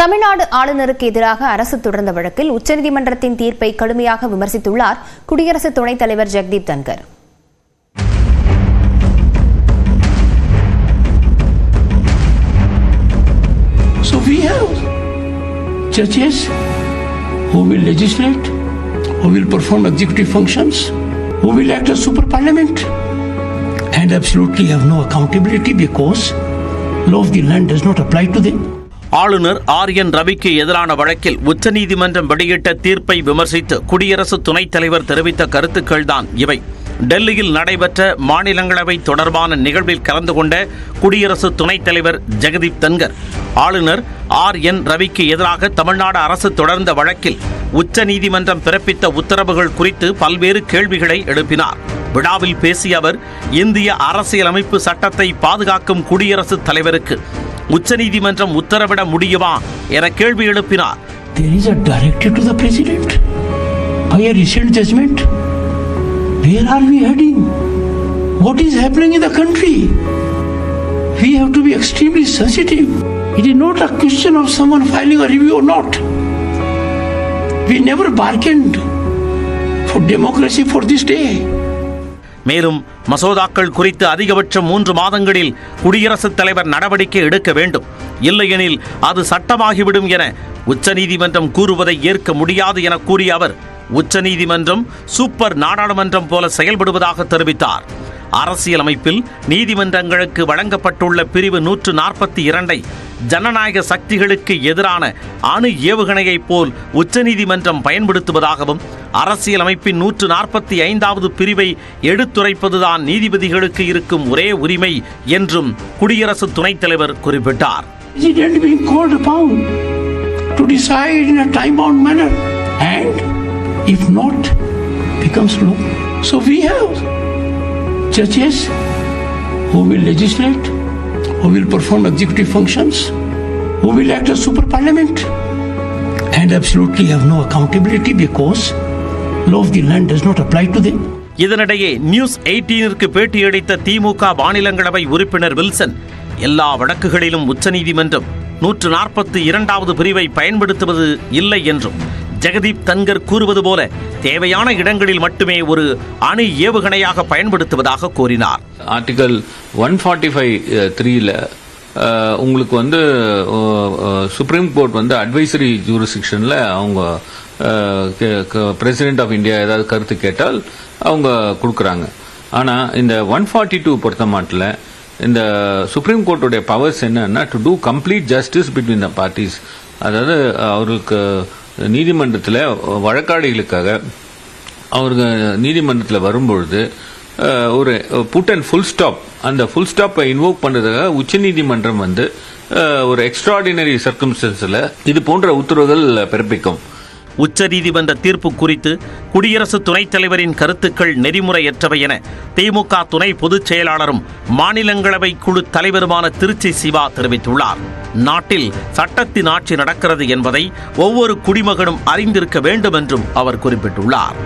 தமிழ்நாடு ஆளுநருக்கு எதிராக அரசு தொடர்ந்த வழக்கில் உச்சநீதிமன்றத்தின் தீர்ப்பை கடுமையாக விமர்சித்துள்ளார் குடியரசு துணைத் தலைவர் Jagdeep Dhankhar. So we have judges who will legislate, who will perform executive functions, who will act as super parliament and absolutely have no accountability because law of the land does not apply to them. ஆளுநர் R. N.. ரவிக்கு எதிரான வழக்கில் உச்சநீதிமன்றம் வெளியிட்ட தீர்ப்பை விமர்சித்து குடியரசு துணைத் தலைவர் தெரிவித்த கருத்துக்கள்தான் இவை. டெல்லியில் நடைபெற்ற மாநிலங்களவை தொடர்பான நிகழ்வில் கலந்து கொண்ட குடியரசு துணைத் தலைவர் ஜெகதீப் தன்கர் ஆளுநர் ஆர்.என். ரவிக்கு எதிராக தமிழ்நாடு அரசு தொடர்ந்த வழக்கில் உச்சநீதிமன்றம் பிறப்பித்த உத்தரவுகள் குறித்து பல்வேறு கேள்விகளை எழுப்பினார். விழாவில் பேசிய அவர், இந்திய அரசியலமைப்பு சட்டத்தை பாதுகாக்கும் குடியரசுத் தலைவருக்கு உச்சநீதிமன்றம் உத்தரவிட முடியுமா என கேள்வி எழுப்பினார். There is a directive to the president by a recent judgment. Where are we heading? What is happening in the country? We have to be extremely sensitive. It is not a question of someone filing a review or not. We never bargained for democracy for this day. மேலும் மசோதாக்கள் குறித்து அதிகபட்சம் 3 மாதங்களில் குடியரசுத் தலைவர் நடவடிக்கை எடுக்க வேண்டும், இல்லையெனில் அது சட்டமாகிவிடும் என உச்சநீதிமன்றம் கூறுவதை ஏற்க முடியாது என கூறிய அவர், உச்சநீதிமன்றம் சூப்பர் நாடாளுமன்றம் போல செயல்படுவதாக தெரிவித்தார். அரசியலமைப்பில் நீதிமன்றங்களுக்கு வழங்கப்பட்டுள்ள பிரிவு 142 ஜனநாயக சக்திகளுக்கு எதிரான அணு ஏவுகணையைப் போல் உச்சநீதிமன்றம் பயன்படுத்துவதாகவும், அரசியலமைப்பின் 145வது பிரிவை எடுத்துரைப்பதுதான் நீதிபதிகளுக்கு இருக்கும் ஒரே உரிமை என்றும் குடியரசு துணைத் தலைவர் குறிப்பிட்டார். If not, becomes law. So we have judges who will legislate, who will perform executive functions, who will act as super parliament and absolutely have no accountability because law of the land does not apply to them. இதனிடையே news 18ற்கு பேட்டியளித்த திமுக மாநிலங்களவை உறுப்பினர் Wilson, எல்லா வழக்குகளிலும் உச்சநீதிமன்றம் 142வது பிரிவை பயன்படுத்துவது இல்லை என்றும், ஜெகதீப் தன்கர் கூறுவது போல தேவையான இடங்களில் மட்டுமே ஒரு அணு ஏவுகணையாக பயன்படுத்துவதாக கூறினார். ஆர்டிகல் 145(3)ல உங்களுக்கு சுப்ரீம் கோர்ட் அட்வைசரி ஜூரிஸ்டிக்ஷன்ல அவங்க பிரசிடென்ட் ஆஃப் இந்தியா ஏதாவது கருத்து கேட்டால் அவங்க கொடுக்குறாங்க. ஆனால் இந்த 142 பொறுத்த மாட்டில் இந்த சுப்ரீம் கோர்ட்டுடைய பவர்ஸ் என்னன்னா, to do complete justice between the parties. அதாவது அவர்களுக்கு நீதிமன்றத்தில் வழக்காடிகளுக்காக அவருக்கு நீதிமன்றத்தில் வரும்பொழுது ஒரு புட் அண்ட் ஃபுல் ஸ்டாப், அந்த ஃபுல் ஸ்டாப்பை இன்வோக் பண்ணுறதுக்காக உச்சநீதிமன்றம் ஒரு எக்ஸ்ட்ராடினரி சர்க்கம்ஸ்டன்ஸில் இது போன்ற உத்தரவுகள் பிறப்பிக்கும். உச்சநீதிமன்ற தீர்ப்பு குறித்து குடியரசு துணைத் தலைவரின் கருத்துக்கள் நெறிமுறையற்றவை என திமுக துணை பொதுச் செயலாளரும் மாநிலங்களவை குழு தலைவருமான திருச்சி சிவா தெரிவித்துள்ளார். நாட்டில் சட்டத்தின் ஆட்சி நடக்கிறது என்பதை ஒவ்வொரு குடிமகனும் அறிந்திருக்க வேண்டும் என்றும் அவர் குறிப்பிட்டுள்ளார்.